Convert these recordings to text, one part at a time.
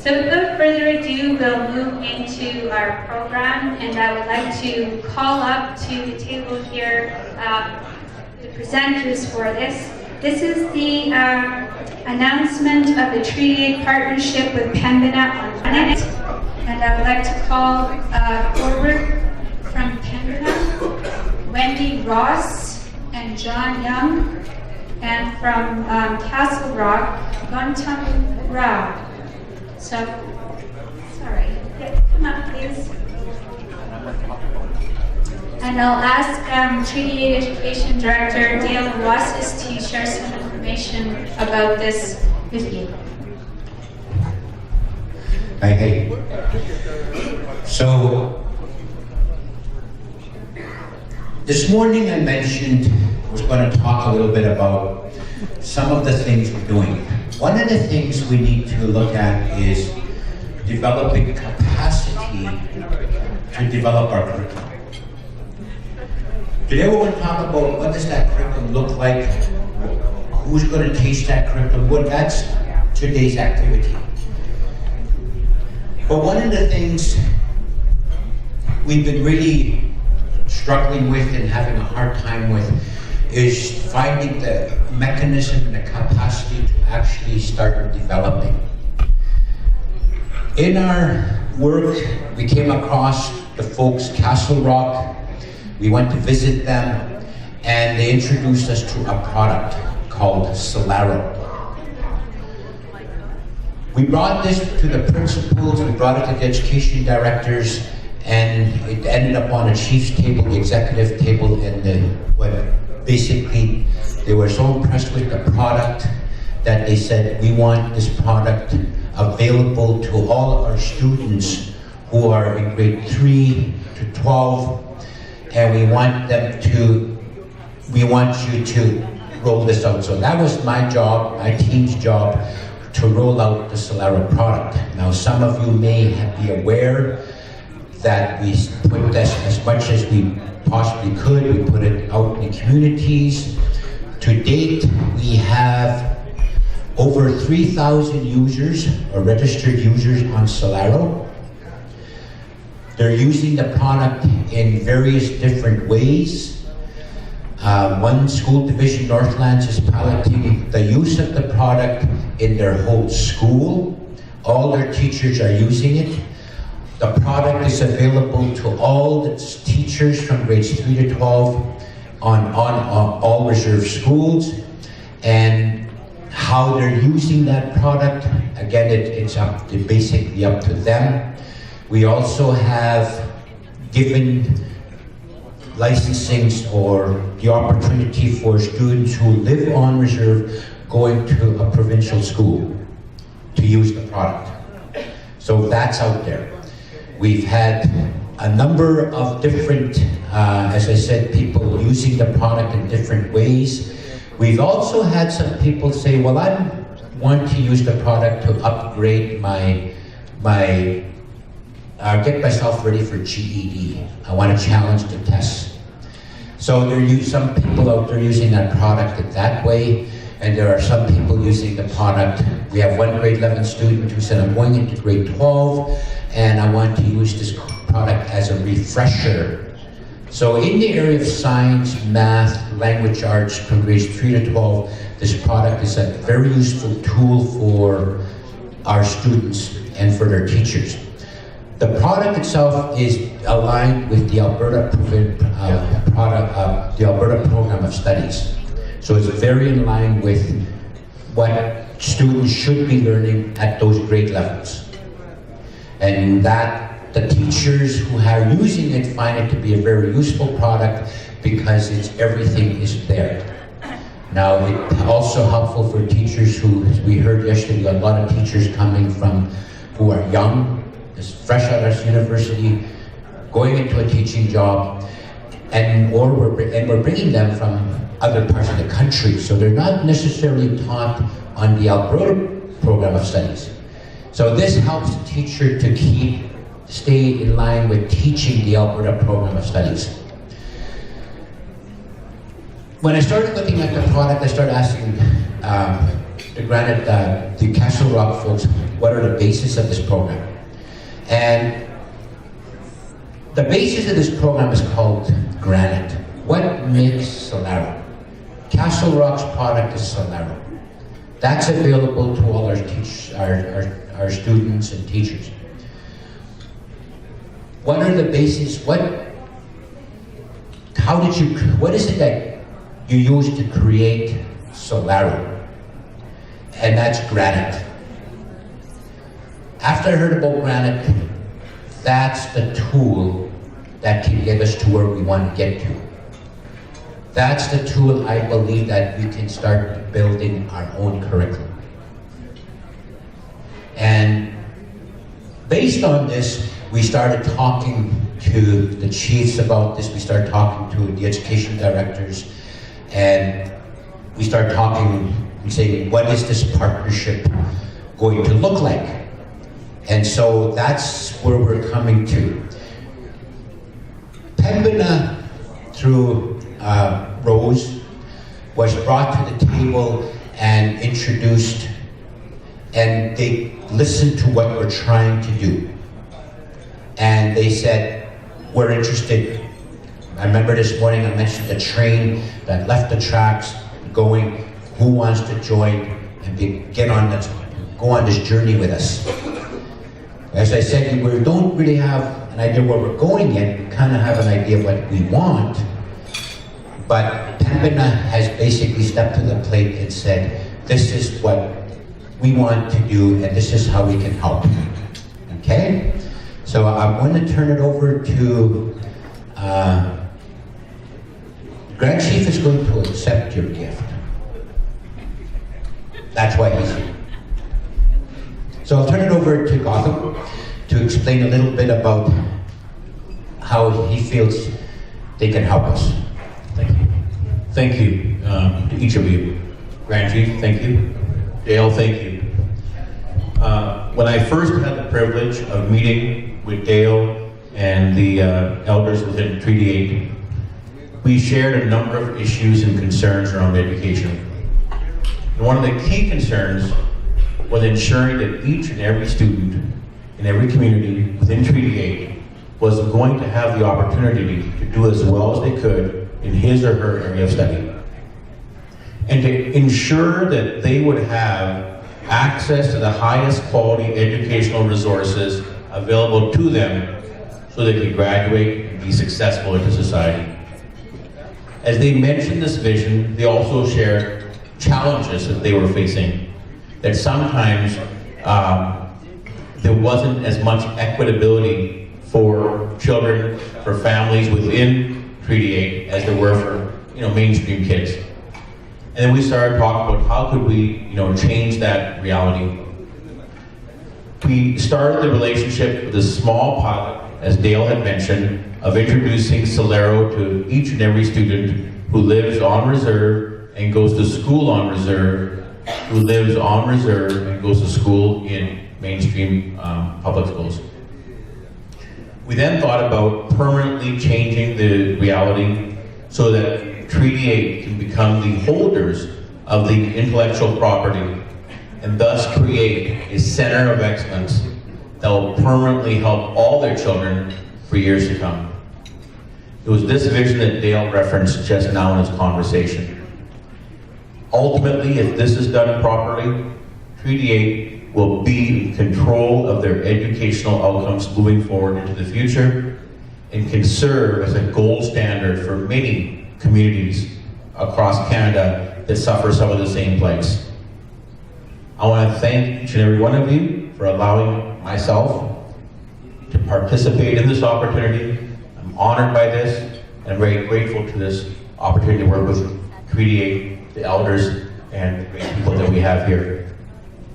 So without further ado, we'll move into our program, and I would like to call up to the table here the presenters for this. This is the announcement of the treaty partnership with Pembina on Planet, and I would like to call forward from Pembina, Wendy Ross and John Young, and from Castle Rock, Gautam Rao. So, sorry, come up please. And I'll ask Treaty Education Director Dale Rosses to share some information about this with you. Hey. So, this morning I mentioned I was going to talk a little bit about some of the things we're doing. One of the things we need to look at is developing capacity to develop our curriculum. Today we want to talk about what does that curriculum look like, who's going to teach that curriculum, that's today's activity. But one of the things we've been really struggling with and having a hard time with is finding the mechanism and the capacity to actually start developing. In our work, we came across the folks Castle Rock. We went to visit them, and they introduced us to a product called Solaro. We brought this to the principals, we brought it to the education directors, and it ended up on the chief's table, the executive table, and basically they were so impressed with the product that they said, we want this product available to all our students who are in grade 3 to 12, and we want you to roll this out. So that was my job, my team's job, to roll out the Solaro product. Now some of you may be aware that we put this as much as we possibly could. We put it out in the communities. To date, we have over 3,000 users or registered users on Solaro. They're using the product in various different ways. One school division, Northlands, is piloting the use of the product in their whole school. All their teachers are using it. The product is available to all the teachers from grades 3 to 12 on all reserve schools. And how they're using that product, again, it's basically up to them. We also have given licensing or the opportunity for students who live on reserve going to a provincial school to use the product. So that's out there. We've had a number of different, as I said, people using the product in different ways. We've also had some people say, well, I want to use the product to upgrade get myself ready for GED. I want to challenge the tests. So some people out there using that product that way, and there are some people using the product. We have one grade 11 student who said, I'm going into grade 12, and I want to use this product as a refresher. So in the area of science, math, language arts from grades 3 to 12, this product is a very useful tool for our students and for their teachers. The product itself is aligned with the Alberta Program of Studies. So it's very in line with what students should be learning at those grade levels. And that the teachers who are using it find it to be a very useful product because everything is there. Now, it's also helpful for teachers who, as we heard yesterday, a lot of teachers coming from who are young, fresh out of university, going into a teaching job, and we're bringing them from other parts of the country, so they're not necessarily taught on the Alberta Program of Studies. So this helps the teacher to stay in line with teaching the Alberta Program of Studies. When I started looking at the product, I started asking the Granite, the Castle Rock folks, what are the basis of this program. And the basis of this program is called Granite. What makes Solaro? Castle Rock's product is Solaro. That's available to all our students and teachers. What are the bases? What is it that you use to create Solaro? And that's Granite. After I heard about Granite, that's the tool that can get us to where we want to get to. That's the tool I believe that we can start building our own curriculum. And based on this, we started talking to the chiefs about this, we started talking to the education directors, and we started talking and saying, what is this partnership going to look like? And so that's where we're coming to. Pembina, through Rose, was brought to the table and introduced, and they listened to what we're trying to do. And they said, we're interested. I remember this morning I mentioned the train that left the tracks going, who wants to join and go on this journey with us. As I said, we don't really have an idea where we're going yet. We kind of have an idea of what we want. But Pembina has basically stepped to the plate and said, this is what we want to do and this is how we can help. Okay? So I'm going to turn it over to, Grand Chief is going to accept your gift. That's why he's here. So I'll turn it over to Gotham to explain a little bit about how he feels they can help us. Thank you. Thank you to each of you. Grand Chief, thank you. Dale, thank you. When I first had the privilege of meeting with Dale and the elders within Treaty 8, we shared a number of issues and concerns around education. And one of the key concerns was ensuring that each and every student in every community within Treaty 8 was going to have the opportunity to do as well as they could in his or her area of study. And to ensure that they would have access to the highest quality educational resources available to them so they could graduate and be successful into society. As they mentioned this vision, they also shared challenges that they were facing, that sometimes there wasn't as much equitability for children, for families within Treaty 8 as there were for mainstream kids. And then we started talking about how could we change that reality. We started the relationship with a small pilot, as Dale had mentioned, of introducing Solaro to each and every student who lives on reserve and goes to school on reserve, who lives on reserve and goes to school in mainstream public schools. We then thought about permanently changing the reality so that Treaty 8 can become the holders of the intellectual property and thus create a center of excellence that will permanently help all their children for years to come. It was this vision that Dale referenced just now in his conversation. Ultimately, if this is done properly, Treaty 8 will be in control of their educational outcomes moving forward into the future and can serve as a gold standard for many communities across Canada that suffer some of the same plagues. I want to thank each and every one of you for allowing myself to participate in this opportunity. I'm honored by this, and I'm very grateful to this opportunity to work with Treaty 8, the elders, and the great people that we have here.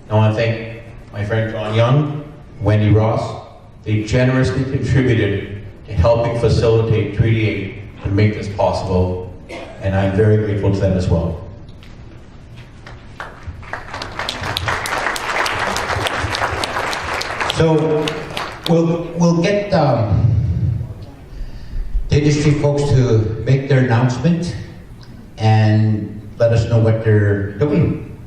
I want to thank my friend John Young, Wendy Ross. They generously contributed to helping facilitate Treaty 8 to make this possible, and I'm very grateful to them as well. So we'll get the industry folks to make their announcement and let us know what they're doing.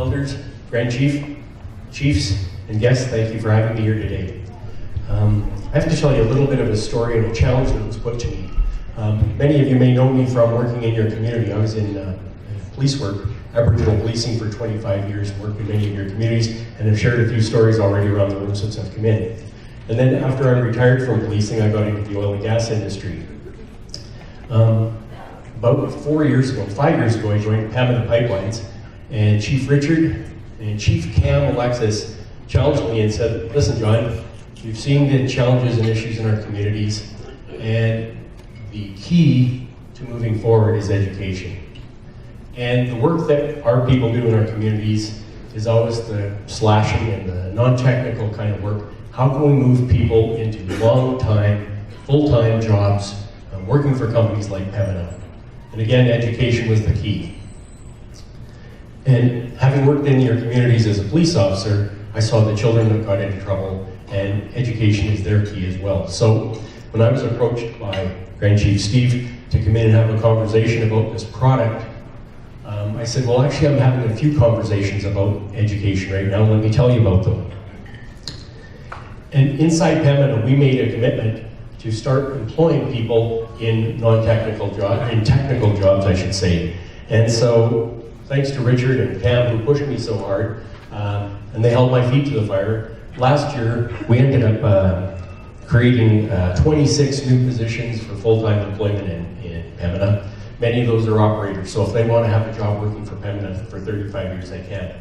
elders, Grand Chief, chiefs, and guests, thank you for having me here today. I have to tell you a little bit of a story and a challenge that was put to me. Many of you may know me from working in your community. I was in police work, Aboriginal policing for 25 years, worked in many of your communities, and have shared a few stories already around the room since I've come in. And then after I retired from policing, I got into the oil and gas industry. About 5 years ago, I joined Pembina Pipelines, and Chief Richard and Chief Cam Alexis challenged me and said, listen, John, we've seen the challenges and issues in our communities, and the key to moving forward is education. And the work that our people do in our communities is always the slashing and the non-technical kind of work. How can we move people into long-time, full-time jobs, working for companies like Pembina? And again, education was the key. And having worked in your communities as a police officer, I saw the children that got into trouble, and education is their key as well. So when I was approached by Grand Chief Steve to come in and have a conversation about this product, I said, well, actually, I'm having a few conversations about education right now. Let me tell you about them. And inside Pembina, we made a commitment to start employing people in non-technical jobs, in technical jobs, I should say. And so, thanks to Richard and Cam, who pushed me so hard, and they held my feet to the fire. Last year, we ended up creating 26 new positions for full-time employment in Pembina. Many of those are operators, so if they want to have a job working for Pembina for 35 years, they can.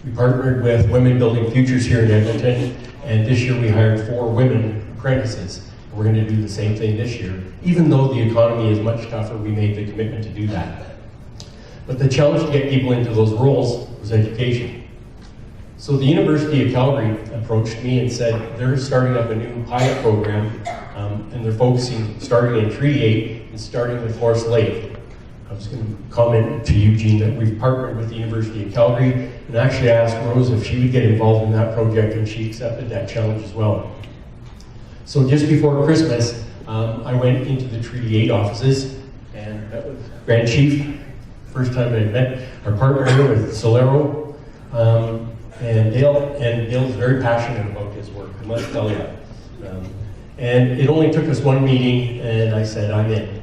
We partnered with Women Building Futures here in Edmonton, and this year we hired 4 women apprentices. We're going to do the same thing this year. Even though the economy is much tougher, we made the commitment to do that. But the challenge to get people into those roles was education. So the University of Calgary approached me and said they're starting up a new pilot program, and they're focusing, starting in Treaty 8 and starting with Forest Lake. I was going to comment to Eugene that we've partnered with the University of Calgary, and actually asked Rose if she would get involved in that project, and she accepted that challenge as well. So just before Christmas, I went into the Treaty 8 offices, and that was Grand Chief, first time I met our partner here with Solero, and Dale's very passionate about his work, I must tell you. And it only took us one meeting, and I said, I'm in.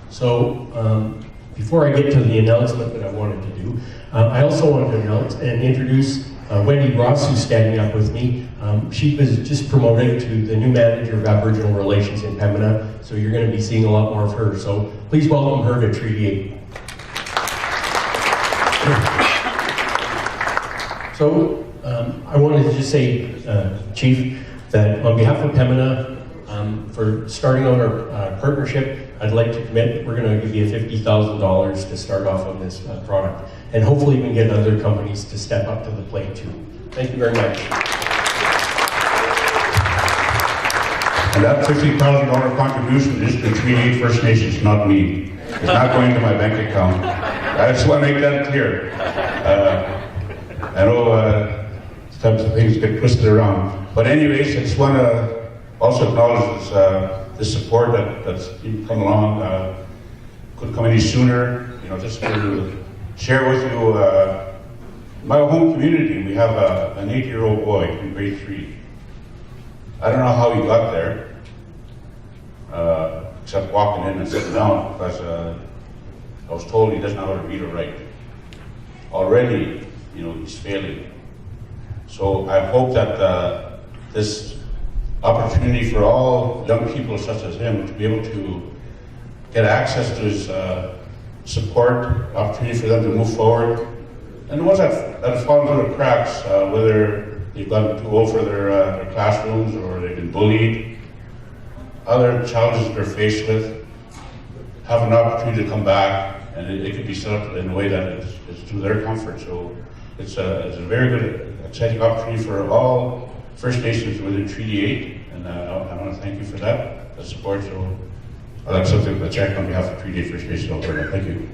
So before I get to the announcement that I wanted to do, I also wanted to announce and introduce Wendy Ross, who's standing up with me. She was just promoted to the new manager of Aboriginal Relations in Pembina, so you're going to be seeing a lot more of her. So please welcome her to Treaty 8. So I wanted to just say, Chief, that on behalf of Pembina, for starting on our partnership, I'd like to commit, we're going to give you $50,000 to start off on this product. And hopefully we can get other companies to step up to the plate too. Thank you very much. And that $50,000 contribution is to Treaty 8 First Nations, not me. It's not going to my bank account. I just want to make that clear. I know sometimes things get twisted around. But anyways, I just want to also acknowledge this support that's come along. Couldn't come any sooner. You know, just to share with you, my home community, we have an 8-year-old boy in grade 3. I don't know how he got there, except walking in and sitting down, because I was told he doesn't know how to read or write. Already, you know, he's failing. So I hope that this opportunity for all young people such as him to be able to get access to his support, opportunity for them to move forward. And the ones that have fallen through the cracks, whether they've gotten too old for their classrooms or they've been bullied, other challenges they're faced with, have an opportunity to come back, and it can be set up in a way that is to their comfort. So it's a very good, exciting opportunity for all First Nations within Treaty 8, and I want to thank you for that support. So I'd like something to check on behalf of Treaty 8 First Nations Alberta. Thank you.